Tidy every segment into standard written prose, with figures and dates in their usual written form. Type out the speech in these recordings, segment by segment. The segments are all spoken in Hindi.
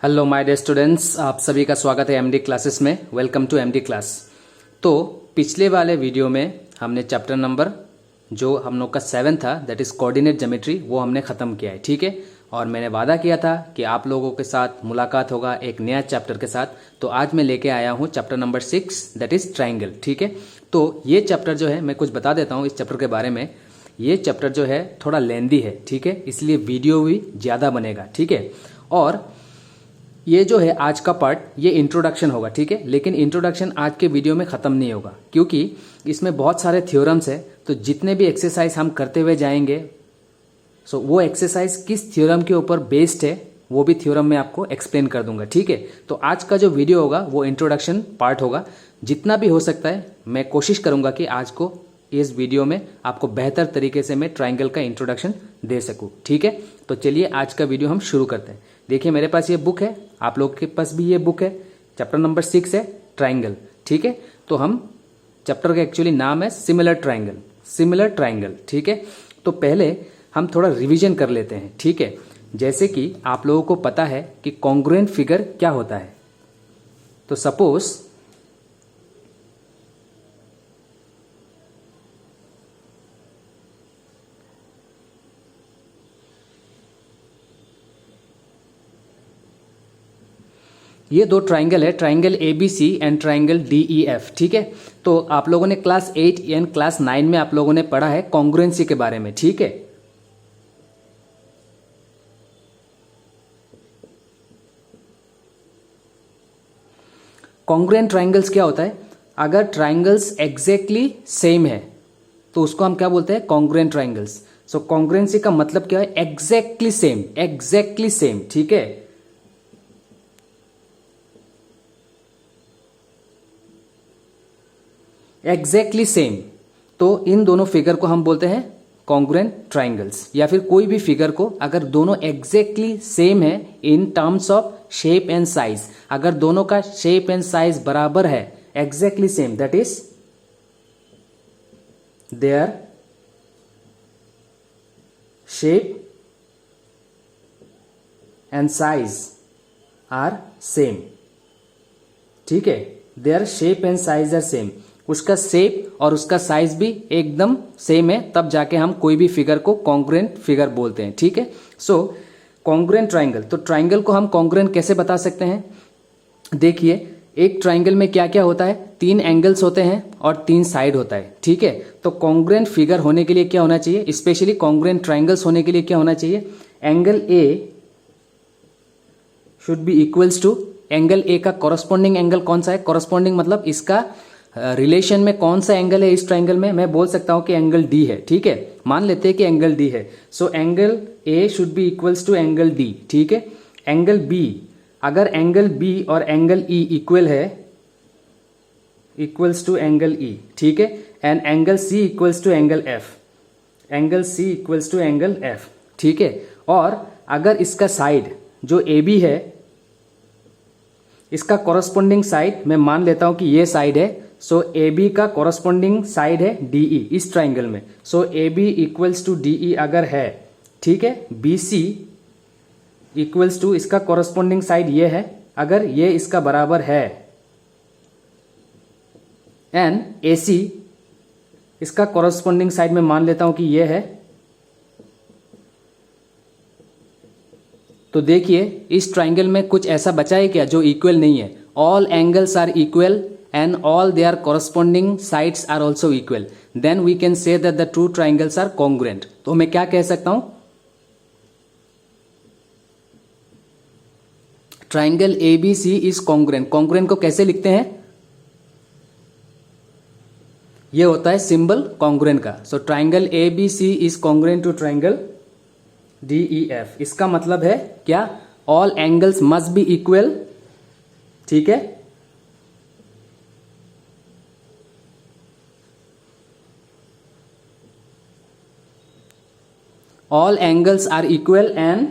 हेलो माय डियर स्टूडेंट्स, आप सभी का स्वागत है एमडी क्लासेस में। Welcome to MD class. तो पिछले वाले वीडियो में हमने चैप्टर नंबर जो हम लोग का 7 था, दैट इज़ कोऑर्डिनेट ज्योमेट्री, वो हमने ख़त्म किया है। ठीक है, और मैंने वादा किया था कि आप लोगों के साथ मुलाकात होगा एक नया चैप्टर के साथ। तो आज मैं लेके आया हूँ chapter number 6, that is triangle. ठीक है, तो ये चैप्टर जो है, मैं कुछ बता देता हूँ इस चैप्टर के बारे में। ये चैप्टर जो है थोड़ा लेंदी है, ठीक है, इसलिए वीडियो भी ज़्यादा बनेगा। ठीक है, और ये जो है आज का पार्ट, ये इंट्रोडक्शन होगा। ठीक है, लेकिन इंट्रोडक्शन आज के वीडियो में ख़त्म नहीं होगा, क्योंकि इसमें बहुत सारे थ्योरम्स है। तो जितने भी एक्सरसाइज हम करते हुए जाएंगे, सो वो एक्सरसाइज किस थ्योरम के ऊपर बेस्ड है, वो भी थ्योरम में आपको एक्सप्लेन कर दूंगा। ठीक है, तो आज का जो वीडियो होगा वो इंट्रोडक्शन पार्ट होगा। जितना भी हो सकता है मैं कोशिश करूंगा कि आज को इस वीडियो में आपको बेहतर तरीके से मैं ट्राइंगल का इंट्रोडक्शन दे सकूं। ठीक है, तो चलिए आज का वीडियो हम शुरू करते हैं। देखिए मेरे पास ये बुक है, आप लोग के पास भी ये बुक है। चैप्टर नंबर 6 है ट्राइंगल। ठीक है, तो हम चैप्टर का एक्चुअली नाम है सिमिलर ट्राइंगल, सिमिलर ट्राइंगल। ठीक है, तो पहले हम थोड़ा रिवीजन कर लेते हैं। ठीक है, जैसे कि आप लोगों को पता है कि कॉन्ग्रुएंट फिगर क्या होता है। तो सपोज ये दो ट्राइंगल है, triangle ABC and triangle DEF। ठीक है, तो आप लोगों ने क्लास 8 एंड क्लास 9 में आप लोगों ने पढ़ा है कॉन्ग्रुएंसी के बारे में। ठीक है, कॉन्ग्रुएंट ट्राइंगल्स क्या होता है? अगर ट्राइंगल्स एग्जैक्टली सेम है तो उसको हम क्या बोलते हैं? Congruent triangles. सो कॉन्ग्रुएंसी का मतलब क्या है? Exactly same, exactly same. ठीक है, एग्जैक्टली सेम। तो इन दोनों फिगर को हम बोलते हैं कॉन्ग्रुएंट ट्राइंगल्स। या फिर कोई भी फिगर को अगर दोनों एग्जैक्टली सेम है in terms of shape and size, अगर दोनों का शेप एंड साइज बराबर है, exactly same, that is their shape and size are same. ठीक है, their shape and size are same, उसका शेप और उसका साइज भी एकदम सेम है, तब जाके हम कोई भी फिगर को कॉन्ग्रुएंट फिगर बोलते हैं। ठीक है, सो कॉन्ग्रुएंट ट्राइंगल। तो ट्राइंगल को हम कॉन्ग्रुएंट कैसे बता सकते हैं? देखिए, एक ट्राइंगल में क्या क्या होता है? 3 एंगल्स होते हैं और 3 साइड होता है। ठीक है, तो कॉन्ग्रुएंट फिगर होने के लिए क्या होना चाहिए? स्पेशली कॉन्ग्रुएंट ट्राइंगल्स होने के लिए क्या होना चाहिए? Angle A should be equals to, angle A का कॉरस्पॉन्डिंग एंगल कौन सा है? कॉरस्पॉन्डिंग मतलब इसका रिलेशन में कौन सा एंगल है इस ट्राइंगल में? मैं बोल सकता हूं कि एंगल D है। ठीक है, मान लेते हैं कि एंगल D है। So angle A should be equals to angle D। ठीक है, एंगल B, अगर एंगल B और एंगल E इक्वल है, इक्वल्स टू एंगल E। ठीक है, and angle C equals to angle F, angle C equals to angle F। ठीक है, और अगर इसका साइड जो AB है, इसका कॉरस्पॉन्डिंग साइड मैं मान लेता हूं कि ये साइड है। सो AB का कॉरस्पॉन्डिंग साइड है DE इस ट्राइंगल में। सो AB इक्वल्स टू DE अगर है, ठीक है, BC इक्वल्स टू, इसका कॉरस्पॉन्डिंग साइड ये है, अगर ये इसका बराबर है, एंड AC इसका कॉरस्पॉन्डिंग साइड में मान लेता हूं कि ये है। तो देखिए इस ट्राइंगल में कुछ ऐसा बचा है क्या जो इक्वल नहीं है? All angles are equal and all their corresponding sides are also equal, then we can say that the two triangles are congruent. तो मैं क्या कह सकता हूं? Triangle ABC is congruent. Congruent को कैसे लिखते हैं? ये होता है सिंबल कॉन्ग्रुएंट का। So triangle ABC is congruent to triangle DEF। इसका मतलब है क्या? All angles must be equal. ठीक है, all angles are equal and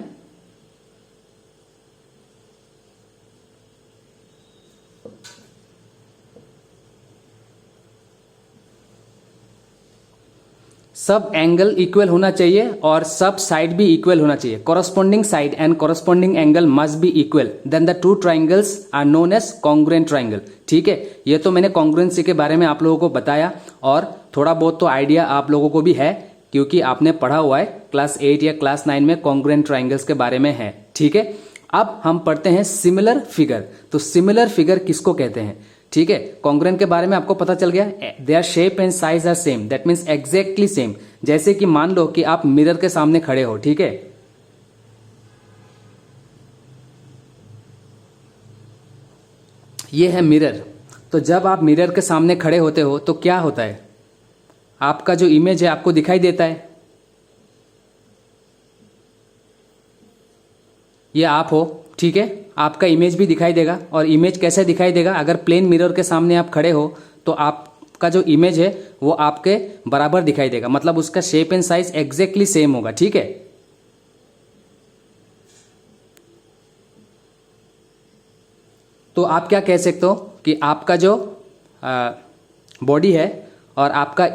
सब एंगल इक्वल होना चाहिए और सब साइड भी इक्वल होना चाहिए। Corresponding side and corresponding angle must be equal, then the two triangles are known as congruent triangle. ठीक है, ये तो मैंने कॉन्ग्रुएंसी के बारे में आप लोगों को बताया और थोड़ा बहुत तो आइडिया आप लोगों को भी है क्योंकि आपने पढ़ा हुआ है क्लास 8 या क्लास 9 में कॉन्ग्रुएंट ट्राइंगल्स के बारे में है। ठीक है, अब हम पढ़ते हैं सिमिलर फिगर। तो सिमिलर फिगर किसको कहते हैं? ठीक है, कॉन्ग्रुएंट के बारे में आपको पता चल गया, their shape and size are same, that means exactly same. जैसे कि मान लो कि आप मिरर के सामने खड़े हो, ठीक है, ये है मिरर। तो जब आप मिरर के सामने खड़े होते हो तो क्या होता है, आपका जो इमेज है आपको दिखाई देता है। ये आप हो, ठीक है, आपका इमेज भी दिखाई देगा। और इमेज कैसे दिखाई देगा? अगर प्लेन मिरर के सामने आप खड़े हो तो आपका जो इमेज है वो आपके बराबर दिखाई देगा, मतलब उसका shape and size exactly same होगा। ठीक है, तो आप क्या कह सकते हो कि आपका जो बॉडी है और आपका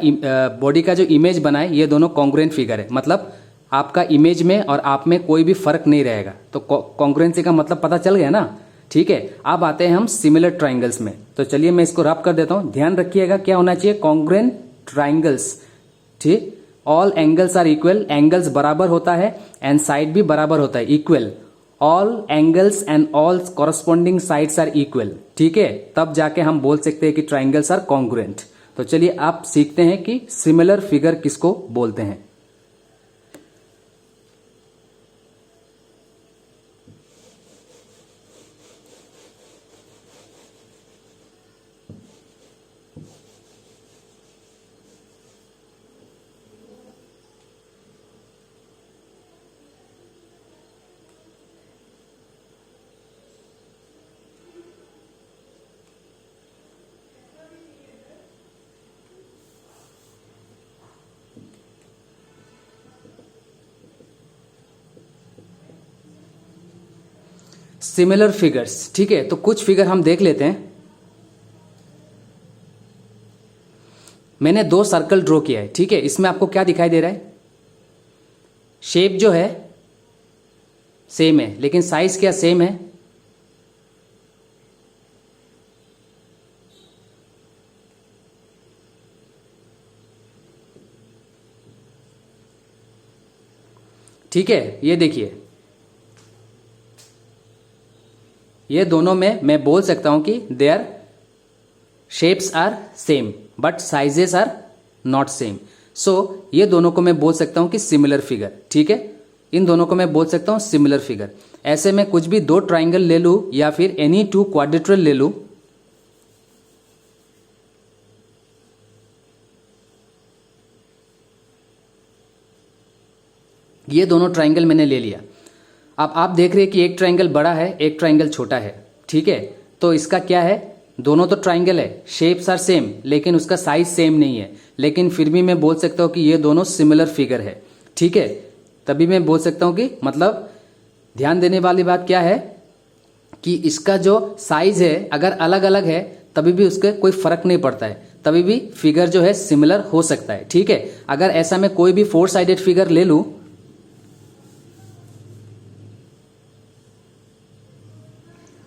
बॉडी का जो इमेज बना है ये दोनों कॉन्ग्रुएंट फिगर है, मतलब आपका इमेज में और आप में कोई भी फर्क नहीं रहेगा। तो कॉन्ग्रुएंसी का मतलब पता चल गया ना। ठीक है, अब आते हैं हम सिमिलर ट्राइंगल्स में। तो चलिए मैं इसको रब कर देता हूं, ध्यान रखिएगा क्या होना चाहिए, कॉन्ग्रुएंट ट्राइंगल्स। ठीक, all angles are equal, angles बराबर होता है एंड साइड भी बराबर होता है, equal. All angles and all corresponding sides are equal. ठीक है, तब जाके हम बोल सकते हैं कि ट्राइंगल्स आर कॉन्ग्रुएंट। तो चलिए आप सीखते हैं कि सिमिलर फिगर किसको बोलते हैं। सिमिलर फिगर्स, ठीक है, तो कुछ फिगर हम देख लेते हैं। मैंने 2 सर्कल ड्रॉ किया है, ठीक है, इसमें आपको क्या दिखाई दे रहा है, शेप जो है सेम है लेकिन साइज क्या सेम है? ठीक है, ये देखिए, ये दोनों में मैं बोल सकता हूं कि their shapes are same but sizes are not same. So ये दोनों को मैं बोल सकता हूं कि सिमिलर फिगर। ठीक है, इन दोनों को मैं बोल सकता हूं सिमिलर फिगर। ऐसे में कुछ भी 2 ट्राइंगल ले लूं या फिर एनी 2 क्वाड्रिलेटरल ले लूं, ये दोनों ट्राइंगल मैंने ले लिया। अब आप देख रहे हैं कि एक ट्राइंगल बड़ा है एक ट्राइंगल छोटा है। ठीक है, तो इसका क्या है, दोनों तो ट्राइंगल है, शेप्स आर सेम लेकिन उसका साइज सेम नहीं है, लेकिन फिर भी मैं बोल सकता हूं कि ये दोनों सिमिलर फिगर है। ठीक है, तभी मैं बोल सकता हूं कि, मतलब ध्यान देने वाली बात क्या है कि इसका जो साइज है अगर अलग अलग है तभी भी उसके कोई फर्क नहीं पड़ता है, तभी भी फिगर जो है सिमिलर हो सकता है। ठीक है, अगर ऐसा मैं कोई भी 4 साइडेड फिगर ले लूं,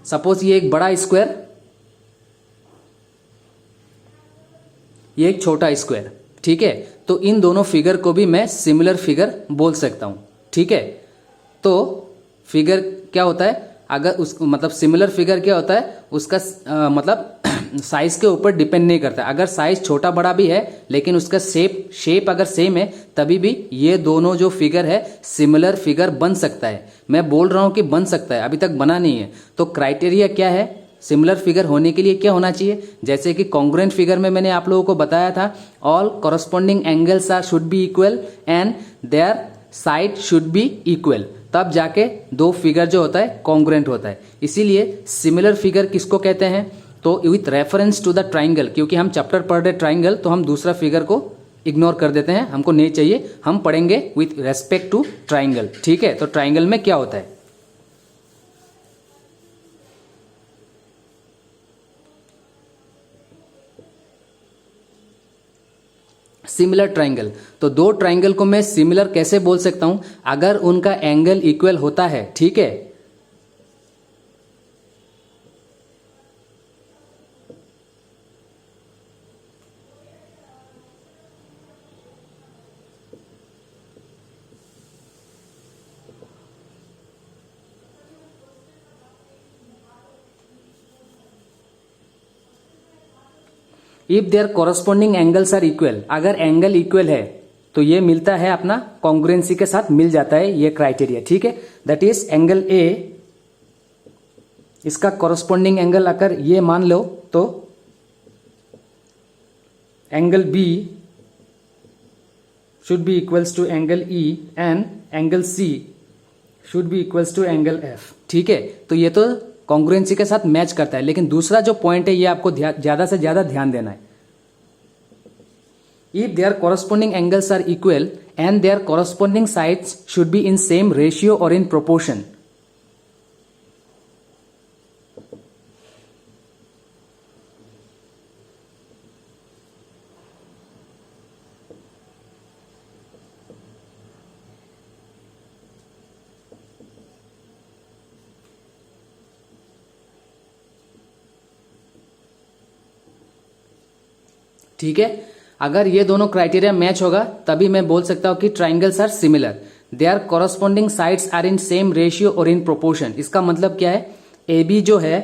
सपोज ये एक बड़ा स्क्वायर, ये एक छोटा स्क्वायर। ठीक है, तो इन दोनों फिगर को भी मैं सिमिलर फिगर बोल सकता हूं। ठीक है, तो फिगर क्या होता है, अगर उस मतलब सिमिलर फिगर क्या होता है, उसका मतलब साइज के ऊपर डिपेंड नहीं करता। अगर साइज छोटा बड़ा भी है लेकिन उसका शेप अगर सेम है तभी भी ये दोनों जो फिगर है सिमिलर फिगर बन सकता है। मैं बोल रहा हूं कि बन सकता है, अभी तक बना नहीं है। तो क्राइटेरिया क्या है सिमिलर फिगर होने के लिए, क्या होना चाहिए, जैसे कि कॉन्ग्रुएंट फिगर में मैंने आप लोगों को बताया था, all corresponding angles are should be equal and their side should be equal, तब जाके 2 फिगर जो होता है कॉन्ग्रुएंट होता है। इसीलिए सिमिलर फिगर किसको कहते हैं, तो with reference to the triangle, क्योंकि हम चैप्टर पढ़ रहे ट्राइंगल तो हम दूसरा फिगर को इग्नोर कर देते हैं, हमको नहीं चाहिए, हम पढ़ेंगे विथ रेस्पेक्ट टू ट्राइंगल। ठीक है, तो ट्राइंगल में क्या होता है, सिमिलर ट्राइंगल। तो दो ट्राइंगल को मैं सिमिलर कैसे बोल सकता हूं? अगर उनका एंगल इक्वल होता है, ठीक है। If their corresponding angles are equal, अगर एंगल इक्वल है तो ये मिलता है अपना कॉन्ग्रुएंसी के साथ मिल जाता है ये क्राइटेरिया, ठीक है। दैट इज एंगल ए, इसका कॉरस्पॉन्डिंग एंगल अगर ये मान लो तो angle B should be equals to angle E and angle C should be equals to angle F, ठीक है। तो ये तो कॉन्ग्रुएंसी के साथ मैच करता है, लेकिन दूसरा जो पॉइंट है ये आपको ज्यादा से ज्यादा ध्यान देना है। If their corresponding angles are equal and their corresponding sides should be in same ratio और इन प्रोपोर्शन। ठीक है, अगर ये दोनों क्राइटेरिया मैच होगा तभी मैं बोल सकता हूं कि triangles are similar. Their corresponding sides are in same ratio और इन प्रोपोर्शन। इसका मतलब क्या है? ए बी जो है,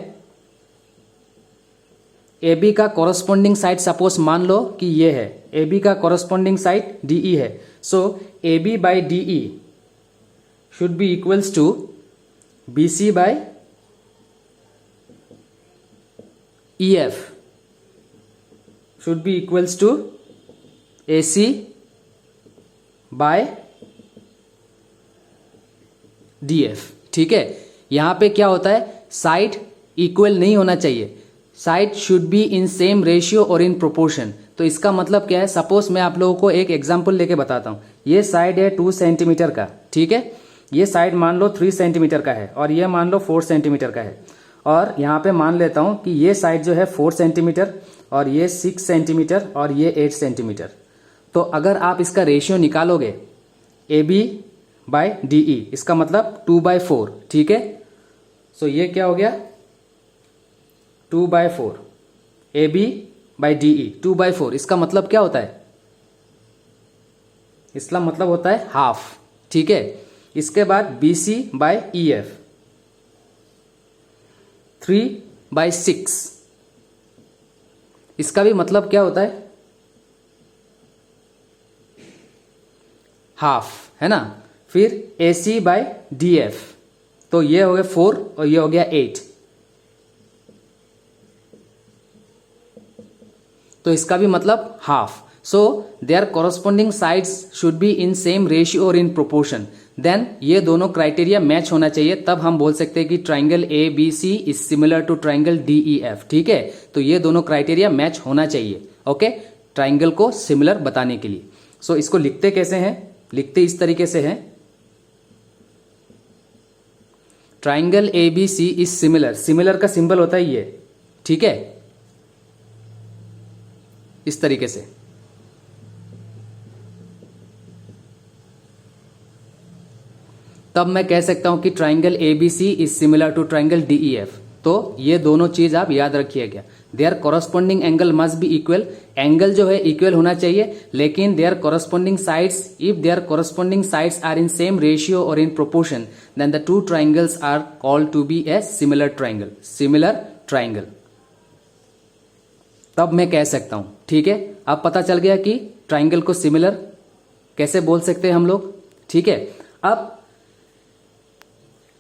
ए बी का कॉरस्पॉन्डिंग साइड सपोज मान लो कि ये है, ए बी का कॉरस्पॉन्डिंग साइड डी ई है। So A B by D E should be equals to B C by E F should be equals to AC by DF, ठीक है। यहां पे क्या होता है? साइड इक्वल नहीं होना चाहिए, side should be in same ratio और इन प्रोपोर्शन। तो इसका मतलब क्या है? सपोज मैं आप लोगों को एक एग्जांपल लेके बताता हूं। ये साइड है 2 सेंटीमीटर का, ठीक है। ये साइड मान लो 3 सेंटीमीटर का है और ये मान लो 4 सेंटीमीटर का है। और यहां पे मान लेता हूं कि ये साइड जो है 4 सेंटीमीटर और ये 6 सेंटीमीटर और ये 8 सेंटीमीटर। तो अगर आप इसका रेशियो निकालोगे A B by D E, इसका मतलब 2/4, ठीक है। सो ये क्या हो गया? 2/4 A B by D E, 2/4। इसका मतलब क्या होता है? इसका मतलब होता है हाफ, ठीक है। इसके बाद B C by E F 3/6, इसका भी मतलब क्या होता है? हाफ, है ना। फिर ए सी बाई डी एफ, तो ये हो गया 4 और ये हो गया 8, तो इसका भी मतलब half. So there corresponding sides should be in same ratio और इन प्रोपोर्शन। देन ये दोनों क्राइटेरिया मैच होना चाहिए, तब हम बोल सकते हैं कि triangle A B C is similar to triangle D E F, ठीक है। तो ये दोनों क्राइटेरिया मैच होना चाहिए, ओके, ट्राइंगल को सिमिलर बताने के लिए। सो इसको लिखते कैसे हैं? लिखते इस तरीके से हैं, triangle A B C is similar. Similar का सिंबल होता है ये, ठीक है, इस तरीके से। तब मैं कह सकता हूं कि triangle A B C is similar to triangle D E F. तो ये दोनों चीज आप याद रखिएगा। Their corresponding angle must be equal, angle जो है इक्वल होना चाहिए, लेकिन their corresponding sides, if their corresponding sides are in same ratio और in proportion, then the two triangles are called to be a similar triangle, similar triangle. तब मैं कह सकता हूं, ठीक है। अब पता चल गया कि ट्राइंगल को सिमिलर कैसे बोल सकते हैं हम लोग, ठीक है। अब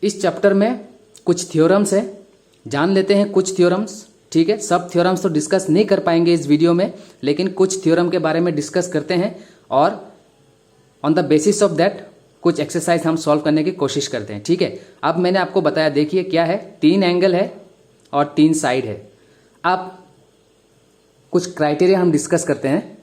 इस चैप्टर में कुछ थ्योरम्स है, जान लेते हैं कुछ थ्योरम्स, ठीक है। सब थ्योरम्स तो डिस्कस नहीं कर पाएंगे इस वीडियो में, लेकिन कुछ थ्योरम के बारे में डिस्कस करते हैं और on the basis of that कुछ एक्सरसाइज हम सॉल्व करने की कोशिश करते हैं, ठीक है। अब मैंने आपको बताया, देखिए क्या है, 3 एंगल है और 3 साइड है। अब कुछ क्राइटेरिया हम डिस्कस करते हैं।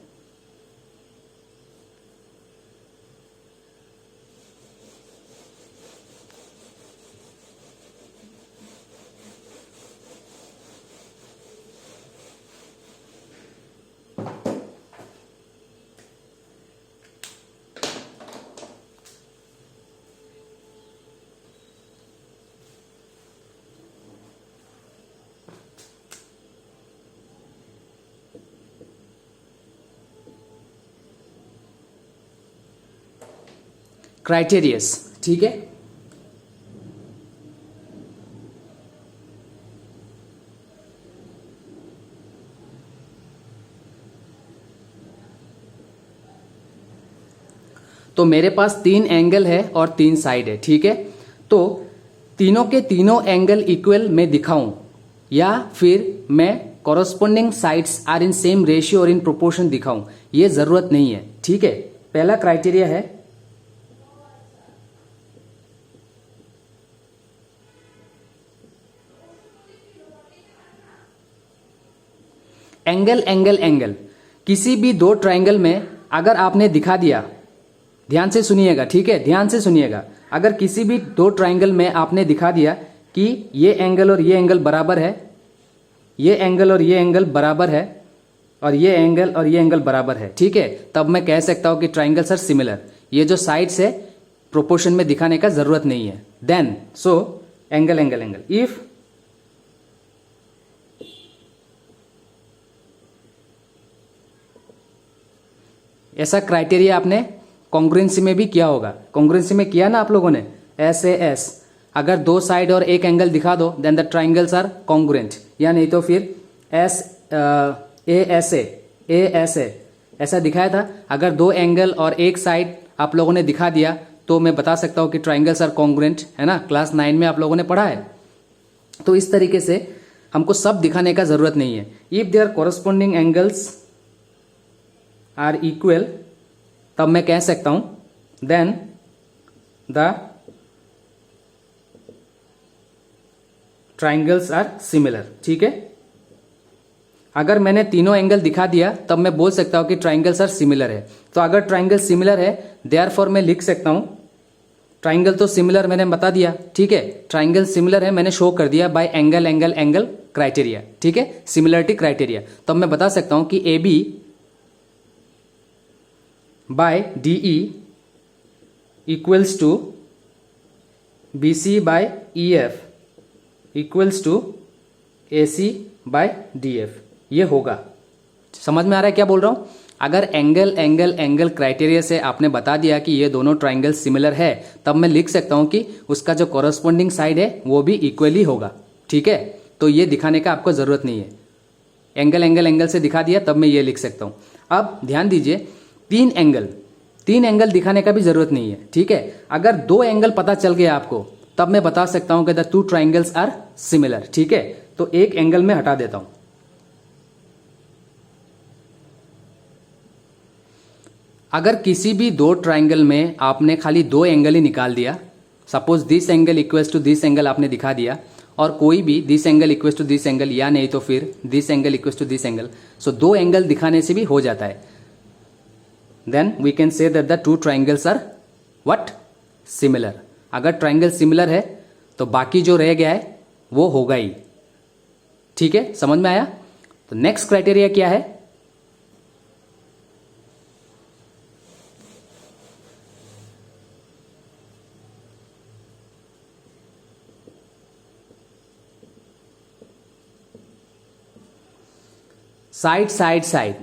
क्राइटेरियस, ठीक है। तो मेरे पास 3 एंगल है और 3 साइड है, ठीक है। तो तीनों के तीनों एंगल इक्वल मैं दिखाऊं या फिर मैं corresponding sides are in same ratio और इन प्रोपोर्शन दिखाऊं, ये जरूरत नहीं है, ठीक है। पहला क्राइटेरिया है एंगल एंगल एंगल। किसी भी दो ट्राइंगल में अगर आपने दिखा दिया, ध्यान से सुनिएगा, ठीक है, ध्यान से सुनिएगा। अगर किसी भी दो ट्राइंगल में आपने दिखा दिया कि ये एंगल और ये एंगल बराबर है, ये एंगल और ये एंगल बराबर है, और ये एंगल और ये एंगल बराबर है, ठीक है, तब मैं कह सकता हूं कि ट्राइंगल्स आर सिमिलर। ये जो साइड्स है प्रोपोर्शन में दिखाने का जरूरत नहीं है। Then so angle angle angle, if ऐसा क्राइटेरिया आपने कॉन्ग्रुएंसी में भी किया होगा। कॉन्ग्रुएंसी में किया ना आप लोगों ने, एस ए एस, अगर दो साइड और एक एंगल दिखा दो then the triangles are congruent, या नहीं तो फिर एस ए एस ए ऐसा दिखाया था। अगर दो एंगल और एक साइड आप लोगों ने दिखा दिया तो मैं बता सकता हूं कि ट्राइंगल्स आर कॉन्ग्रुएंट, है ना, क्लास 9 में आप लोगों ने पढ़ा है। तो इस तरीके से हमको सब दिखाने का जरूरत नहीं है। If their corresponding angles are equal, तब मैं कह सकता हूं then the triangles are similar, ठीक है। अगर मैंने तीनों एंगल दिखा दिया तब मैं बोल सकता हूं कि ट्राइंगल्स आर सिमिलर है। तो अगर ट्राइंगल सिमिलर है देयरफॉर मैं लिख सकता हूं, ट्राइंगल तो सिमिलर मैंने बता दिया, ठीक है, ट्राइंगल सिमिलर है मैंने शो कर दिया bye angle angle angle criteria, ठीक है, सिमिलरिटी क्राइटेरिया। तब मैं बता सकता हूं कि A B by D E equals to B C by E F equals to A C by D F, ये होगा। समझ में आ रहा है क्या बोल रहा हूं? अगर एंगल एंगल एंगल क्राइटेरिया से आपने बता दिया कि ये दोनों ट्राइंगल सिमिलर है, तब मैं लिख सकता हूं कि उसका जो कॉरस्पॉन्डिंग साइड है वो भी इक्वली होगा, ठीक है। तो ये दिखाने का आपको जरूरत नहीं है, एंगल एंगल एंगल से दिखा दिया तब मैं ये लिख सकता हूं। अब ध्यान दीजिए, तीन एंगल दिखाने का भी जरूरत नहीं है, ठीक है। अगर दो एंगल पता चल गया आपको तब मैं बता सकता हूं कि the two triangles are similar, ठीक है। तो एक एंगल में हटा देता हूं। अगर किसी भी दो ट्राइंगल में आपने खाली दो एंगल ही निकाल दिया, suppose this angle equals to this angle आपने दिखा दिया, और कोई भी this angle equals to this angle, या नहीं तो फिर this angle equals to this angle, so दो एंगल दिखाने से भी हो जाता है। Then we can say that the two triangles are what, similar. अगर ट्राइंगल सिमिलर है तो बाकी जो रह गया है वो होगा ही, ठीक है, समझ में आया। तो नेक्स्ट क्राइटेरिया क्या है? Side side side.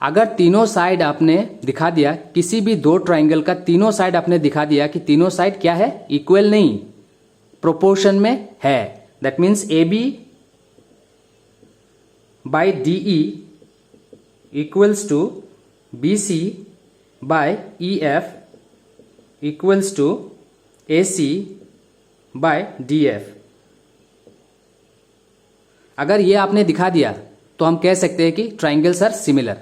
अगर तीनों साइड आपने दिखा दिया, किसी भी दो ट्राइंगल का तीनों साइड आपने दिखा दिया कि तीनों साइड क्या है, इक्वल नहीं, प्रोपोर्शन में है, that means A B by D E equals to B C by E F equals to A C by D F. अगर ये आपने दिखा दिया तो हम कह सकते हैं कि ट्राइंगल्स आर सिमिलर।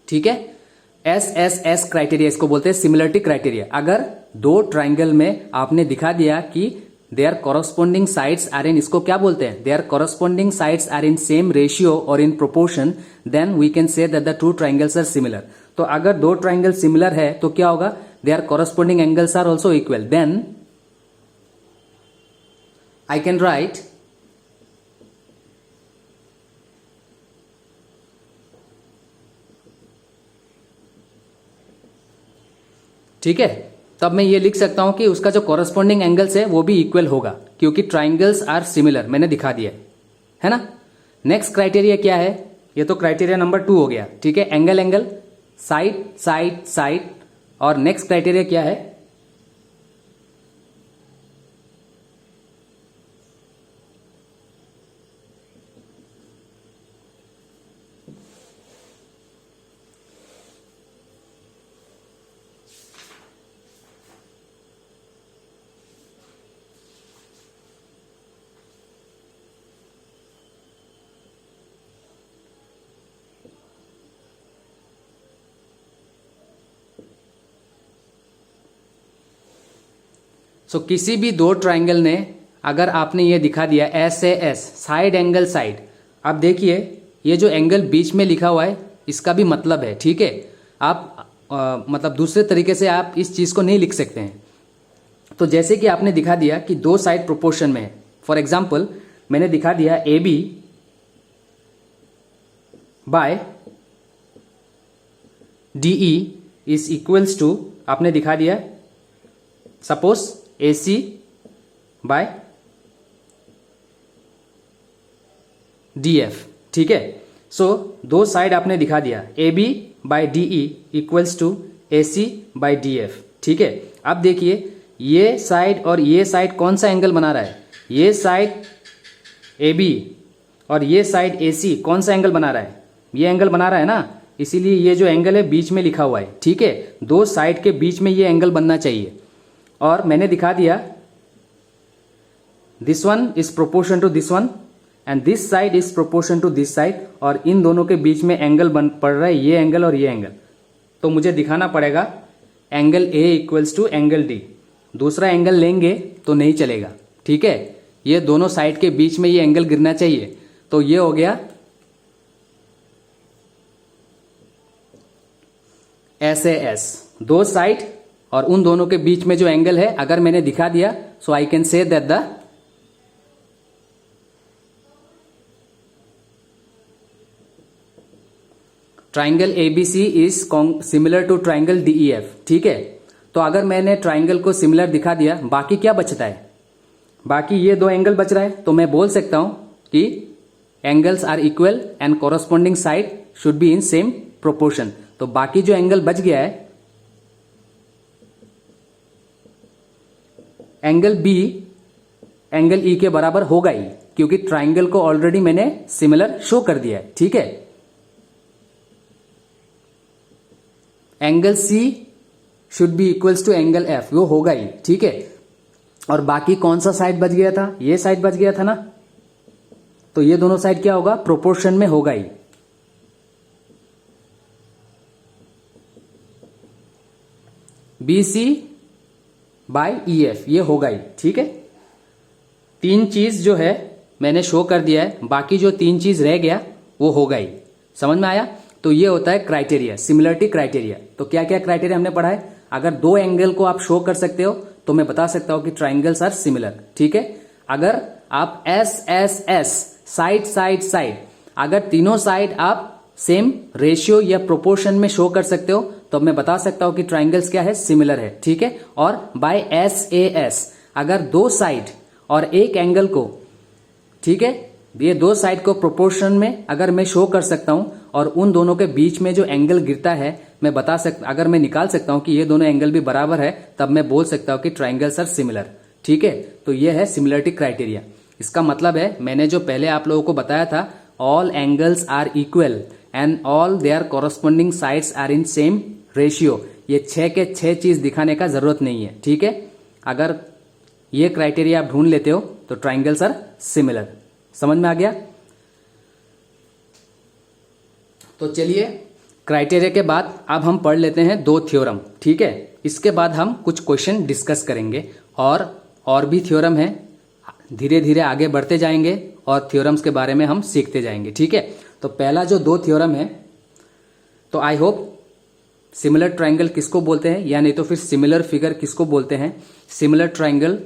ठीक है, एस एस एस क्राइटेरिया इसको बोलते हैं, सिमिलरिटी क्राइटेरिया। अगर दो ट्राइंगल में आपने दिखा दिया कि their corresponding sides are in, इसको क्या बोलते हैं, their corresponding sides are in same ratio और in proportion, then we can say that the two triangles are similar. तो अगर दो ट्राइंगल सिमिलर है तो क्या होगा, their corresponding angles are also equal, then I can write ठीक है, तब मैं ये लिख सकता हूं कि उसका जो कॉरस्पॉन्डिंग एंगल्स है वो भी इक्वल होगा, क्योंकि ट्राइंगल्स आर सिमिलर मैंने दिखा दिया है ना। नेक्स्ट क्राइटेरिया क्या है, ये तो क्राइटेरिया नंबर 2 हो गया, ठीक है। Angle angle, side side side, और नेक्स्ट क्राइटेरिया क्या है? किसी भी दो ट्राइंगल ने अगर आपने ये दिखा दिया SAS, साइड एंगल साइड, अब देखिए ये जो एंगल बीच में लिखा हुआ है इसका भी मतलब है, ठीक है। आप मतलब दूसरे तरीके से आप इस चीज़ को नहीं लिख सकते हैं। तो जैसे कि आपने दिखा दिया कि दो साइड प्रोपोर्शन में है। फॉर एग्जाम्पल मैंने दिखा दिया AB by DE is equals to, आपने दिखा दिया सपोज AC बाय DF, ठीक है। दो साइड आपने दिखा दिया AB by DE equals to AC by DF, ठीक है। अब देखिए ये साइड और ये साइड कौन सा एंगल बना रहा है? ये साइड AB और ये साइड AC कौन सा एंगल बना रहा है? ये एंगल बना रहा है ना, इसीलिए ये जो एंगल है बीच में लिखा हुआ है, ठीक है। दो साइड के बीच में ये एंगल बनना चाहिए। और मैंने दिखा दिया this one is proportion to this one and this side is proportion to this side, और इन दोनों के बीच में एंगल बन पड़ रहा है, ये एंगल और ये एंगल। तो मुझे दिखाना पड़ेगा angle A equals to angle D। दूसरा एंगल लेंगे तो नहीं चलेगा, ठीक है। ये दोनों साइड के बीच में ये एंगल गिरना चाहिए। तो ये हो गया SAS, दो साइड और उन दोनों के बीच में जो एंगल है अगर मैंने दिखा दिया, so I can say that the triangle ABC is similar to triangle DEF, ठीक है। तो अगर मैंने ट्राइंगल को सिमिलर दिखा दिया, बाकी क्या बचता है? बाकी ये दो एंगल बच रहा है। तो मैं बोल सकता हूं कि angles are equal and corresponding side should be in same proportion. तो बाकी जो एंगल बच गया है, एंगल B एंगल E के बराबर होगा ही, क्योंकि ट्राइंगल को ऑलरेडी मैंने सिमिलर शो कर दिया है, ठीक है। Angle C should be equals to angle F, वो होगा ही, ठीक है। और बाकी कौन सा साइड बच गया था? ये साइड बच गया था ना, तो ये दोनों साइड क्या होगा? प्रोपोर्शन में होगा ही। BC बाय EF ये होगा ही, ठीक है। तीन चीज जो है मैंने शो कर दिया है, बाकी जो तीन चीज रह गया वो होगा ही। समझ में आया? तो ये होता है क्राइटेरिया, सिमिलरिटी क्राइटेरिया। तो क्या क्या क्राइटेरिया हमने पढ़ा है? अगर दो एंगल को आप शो कर सकते हो तो मैं बता सकता हूं कि ट्राइंगल्स आर सिमिलर, ठीक है। अगर आप SSS साइड साइड साइड, अगर तीनों साइड आप सेम रेशियो या प्रोपोर्शन में शो कर सकते हो तो मैं बता सकता हूं कि ट्राइंगल्स क्या है? सिमिलर है, ठीक है। और बाय SAS अगर दो साइड और एक एंगल को, ठीक है, ये दो साइड को प्रोपोर्शन में अगर मैं शो कर सकता हूं और उन दोनों के बीच में जो एंगल गिरता है मैं बता सकता, अगर मैं निकाल सकता हूं कि ये दोनों एंगल भी बराबर है, तब मैं बोल सकता हूं कि ट्राइंगल्स आर सिमिलर, ठीक है। तो ये है सिमिलरिटी क्राइटेरिया। इसका मतलब है मैंने जो पहले आप लोगों को बताया था, all angles are equal and all their corresponding sides are in same ratio. ये 6 के 6 चीज दिखाने का जरूरत नहीं है, ठीक है। अगर ये क्राइटेरिया आप ढूंढ लेते हो तो ट्राइंगल्स आर सिमिलर। समझ में आ गया? तो चलिए क्राइटेरिया के बाद अब हम पढ़ लेते हैं दो थ्योरम, ठीक है। इसके बाद हम कुछ क्वेश्चन डिस्कस करेंगे और भी थ्योरम है, धीरे धीरे आगे बढ़ते जाएंगे और थ्योरम्स के बारे में हम सीखते जाएंगे, ठीक है। तो पहला जो दो थ्योरम है, तो आई होप सिमिलर ट्राइंगल किसको बोलते हैं, या नहीं तो फिर सिमिलर फिगर किसको बोलते हैं। सिमिलर ट्राइंगल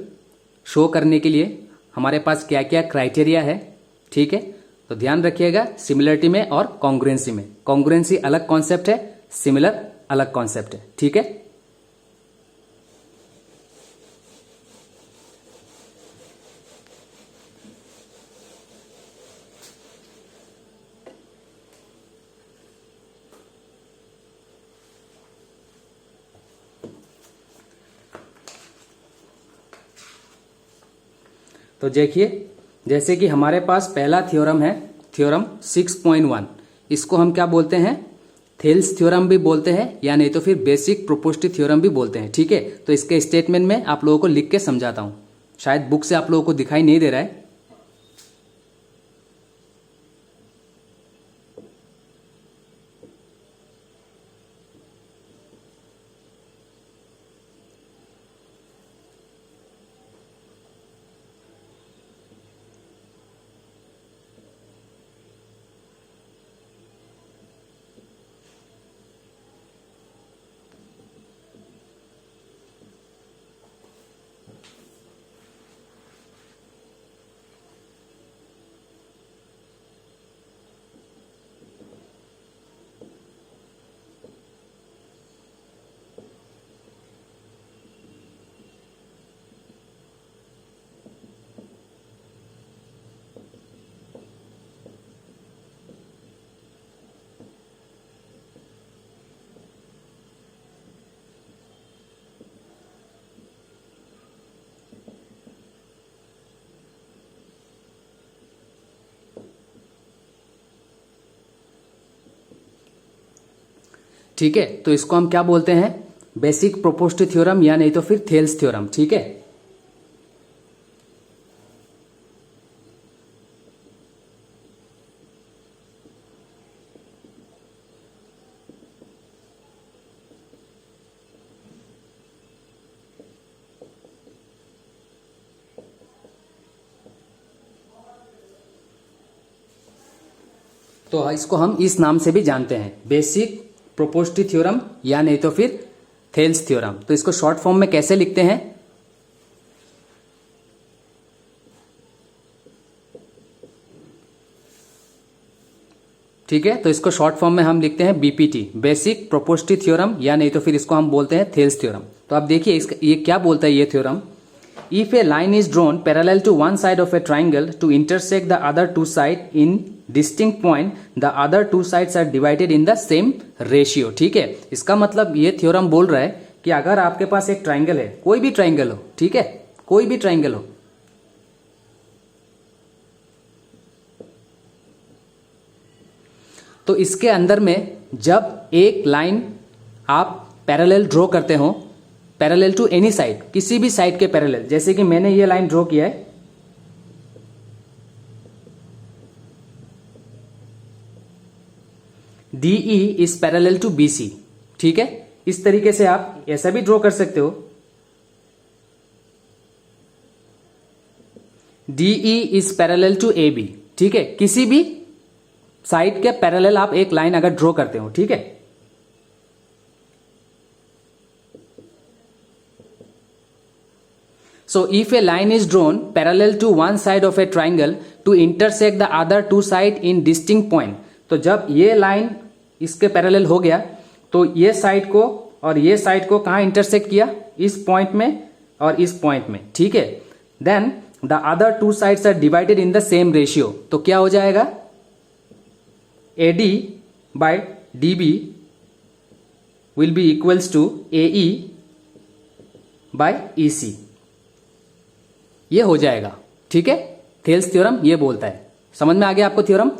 शो करने के लिए हमारे पास क्या क्या क्राइटेरिया है, ठीक है। तो ध्यान रखिएगा सिमिलरिटी में और कॉन्ग्रुएंसी में। कॉन्ग्रुएंसी अलग कॉन्सेप्ट है, सिमिलर अलग कॉन्सेप्ट है, ठीक है। तो देखिए, जैसे कि हमारे पास पहला थ्योरम है, थ्योरम 6.1, इसको हम क्या बोलते हैं, थेल्स थ्योरम भी बोलते हैं, या नहीं तो फिर बेसिक प्रोपोस्टिव थ्योरम भी बोलते हैं। ठीक है, तो इसके स्टेटमेंट में आप लोगों को लिख के समझाता हूं, शायद बुक से आप लोगों को दिखाई नहीं दे रहा है। ठीक है, तो इसको हम क्या बोलते हैं, बेसिक प्रोपोस्टिव थ्योरम, या नहीं तो फिर थेल्स थ्योरम। ठीक है, तो इसको हम इस नाम से भी जानते हैं, बेसिक प्रोपोस्टिव थ्योरम, या नहीं तो फिर थेल्स थ्योरम। तो इसको शॉर्ट फॉर्म में कैसे लिखते हैं, ठीक है, तो इसको शॉर्ट फॉर्म में हम लिखते हैं बीपीटी, बेसिक प्रोपोस्टिव थ्योरम, या नहीं तो फिर इसको हम बोलते हैं थेल्स थ्योरम। तो आप देखिए इसका ये क्या बोलता है ये theorem, if a line is drawn parallel to one side of a triangle to intersect the other two side in distinct point, the other two sides are divided in the same ratio. ठीक है, इसका मतलब ये थ्योरम बोल रहा है कि अगर आपके पास एक ट्राइंगल है, कोई भी ट्राइंगल हो, ठीक है, कोई भी ट्राइंगल हो, तो इसके अंदर में जब एक लाइन आप पैरेलल ड्रॉ करते हो, पैरेलल टू एनी साइड, किसी भी साइड के पैरेलल, जैसे कि मैंने ये लाइन ड्रॉ किया है, DE is parallel to BC। ठीक है, इस तरीके से आप ऐसा भी ड्रॉ कर सकते हो, DE is parallel to AB। ठीक है, किसी भी साइड के पैरेलल आप एक लाइन अगर ड्रॉ करते हो, ठीक है, so if a line is drawn parallel to one side of a triangle to intersect the other two side in distinct point, तो जब ये लाइन इसके पैरेलल हो गया तो ये साइड को और ये साइड को कहाँ इंटरसेक्ट किया, इस पॉइंट में और इस पॉइंट में। ठीक है, then the other two sides are divided in the same ratio, तो क्या हो जाएगा, AD by DB will be equals to AE by EC, ये हो जाएगा। ठीक है, थेल्स थ्योरम ये बोलता है। समझ में आ गया आपको थ्योरम?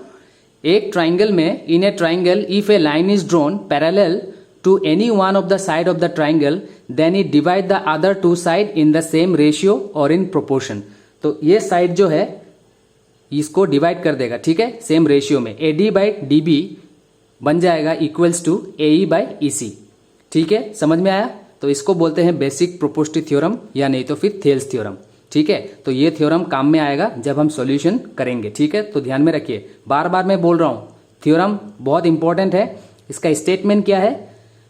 एक ट्राइंगल में, in a triangle if a line is drawn parallel to any one of the side of the triangle then it divide the other two side in the same ratio और इन प्रोपोर्शन। तो ये साइड जो है इसको डिवाइड कर देगा, ठीक है, सेम रेशियो में। AD by DB बन जाएगा equals to AE by EC। ठीक है, समझ में आया? तो इसको बोलते हैं बेसिक प्रोपोस्टिव थ्योरम, या नहीं तो फिर थेल्स थ्योरम। ठीक है, तो ये थ्योरम काम में आएगा जब हम सॉल्यूशन करेंगे। ठीक है, तो ध्यान में रखिए, बार बार मैं बोल रहा हूं, थ्योरम बहुत इंपॉर्टेंट है। इसका स्टेटमेंट क्या है,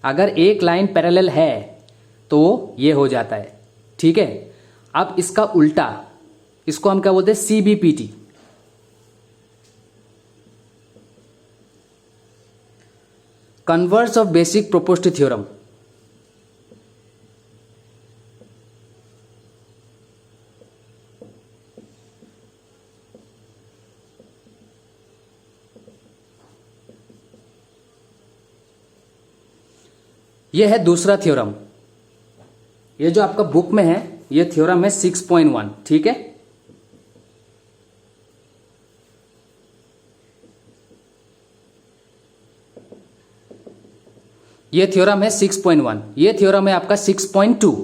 अगर एक लाइन पैरेलल है तो ये हो जाता है। ठीक है, अब इसका उल्टा, इसको हम क्या बोलते हैं, CBPT, converse of basic proportionality theorem. यह है दूसरा थ्योरम, ये जो आपका बुक में है ये थ्योरम है 6.1। ठीक है, ये थ्योरम है 6.1, ये थ्योरम है आपका 6.2।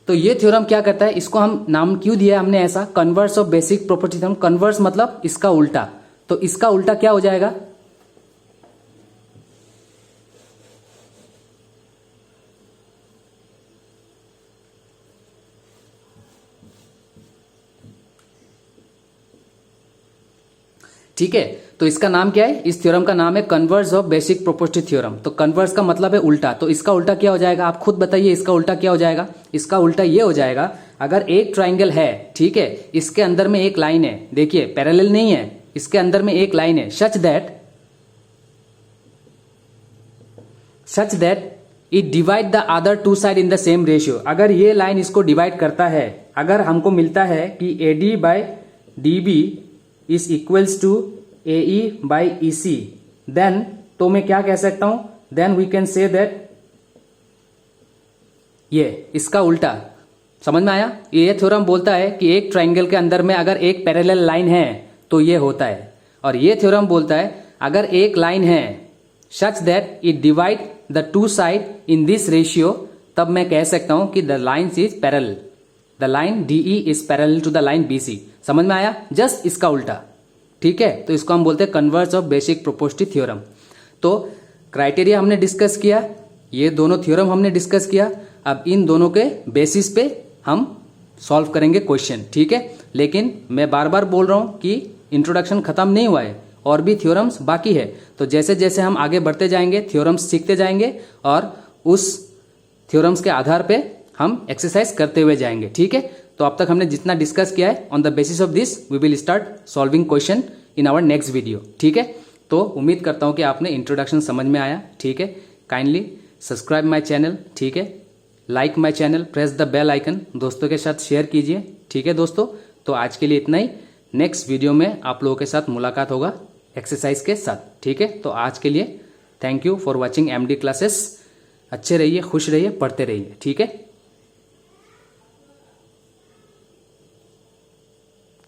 तो ये थ्योरम क्या करता है, इसको हम नाम क्यों दिया हमने ऐसा, converse of basic property theorem. Converse मतलब इसका उल्टा, तो इसका उल्टा क्या हो जाएगा, ठीक है। तो इसका नाम क्या है, इस थ्योरम का नाम है converse of basic property theorem. तो कन्वर्स का मतलब है उल्टा, तो इसका उल्टा क्या हो जाएगा, आप खुद बताइए इसका उल्टा क्या हो जाएगा। इसका उल्टा ये हो जाएगा, अगर एक ट्राइंगल है, ठीक है, इसके अंदर में एक लाइन है, देखिए पैरेलल नहीं है, इसके अंदर में एक लाइन है, such that it divide the other two side in the same ratio. अगर ये लाइन इसको डिवाइड करता है, अगर हमको मिलता है कि AD by DB is equals to AE by EC, then तो मैं क्या कह सकता हूं, then we can say that ये इसका उल्टा। समझ में आया। ये थ्योरम बोलता है कि एक ट्राइंगल के अंदर में अगर एक पैरेलल लाइन है तो ये होता है, और ये थ्योरम बोलता है अगर एक लाइन है such that it divide the two side in this ratio, तब मैं कह सकता हूं कि the line is parallel, the line DE is parallel to the line BC। समझ में आया, जस्ट इसका उल्टा, ठीक है। तो इसको हम बोलते हैं converse of basic proportional theorem. तो क्राइटेरिया हमने डिस्कस किया, ये दोनों थ्योरम हमने डिस्कस किया, अब इन दोनों के बेसिस पे हम सॉल्व करेंगे क्वेश्चन, ठीक है। लेकिन मैं बार बार बोल रहा हूं कि इंट्रोडक्शन खत्म नहीं हुआ है, और भी थ्योरम्स बाकी है। तो जैसे जैसे हम आगे बढ़ते जाएंगे, थ्योरम्स सीखते जाएंगे, और उस थ्योरम्स के आधार पे हम एक्सरसाइज करते हुए जाएंगे, ठीक है। तो अब तक हमने जितना डिस्कस किया है, on the basis of this we will start solving question in our next video, ठीक है। तो उम्मीद करता हूं कि आपने इंट्रोडक्शन समझ में आया, ठीक है। काइंडली सब्सक्राइब माय चैनल, ठीक है, like my channel, press the bell icon, दोस्तों के साथ शेयर कीजिए, ठीक है दोस्तों। तो आज के लिए इतना ही, नेक्स्ट वीडियो में आप लोगों के साथ मुलाकात होगा एक्सरसाइज के साथ, ठीक है। तो आज के लिए thank you for watching MD classes. अच्छे रहिए, खुश रहिए, पढ़ते रहिए, ठीक है।